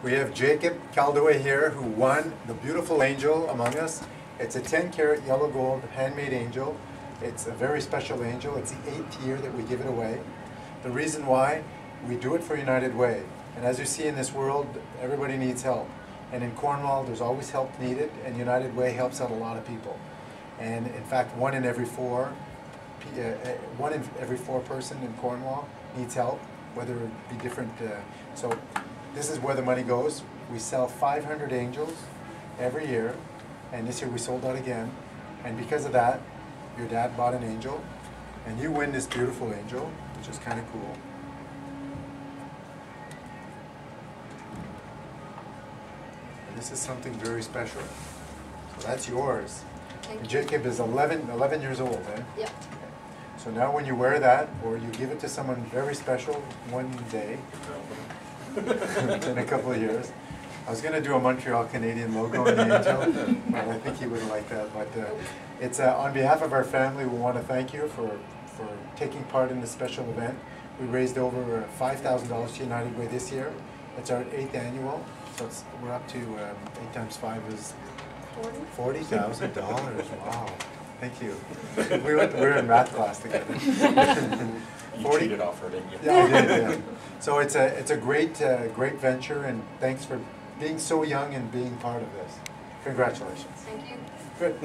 We have Jacob Caldaway here, who won the beautiful angel among us. It's a 10-karat yellow gold handmade angel. It's a very special angel. It's the 8th year that we give it away. The reason why, we do it for United Way. And as you see in this world, everybody needs help. And in Cornwall, there's always help needed, and United Way helps out a lot of people. And in fact, one in every four person in Cornwall needs help, whether it be different. So this is where the money goes. We sell 500 angels every year, and this year we sold out again. And because of that, your dad bought an angel, and you win this beautiful angel, which is kind of cool. And this is something very special. So that's yours. Thank And you. Jacob is 11 years old, eh? Yep. So now when you wear that, or you give it to someone very special one day, in a couple of years, I was going to do a Montreal Canadian logo in the angel, but I think he wouldn't like that. But it's on behalf of our family, we want to thank you for taking part in this special event. We raised over $5,000 to United Way this year. It's our 8th annual, so we're up to 8 times 5 is $40,000. Wow. Thank you. We were in math class together. You cheated off her, didn't you? Yeah, I did. Yeah. So it's a great venture, and thanks for being so young and being part of this. Congratulations. Thank you. Good.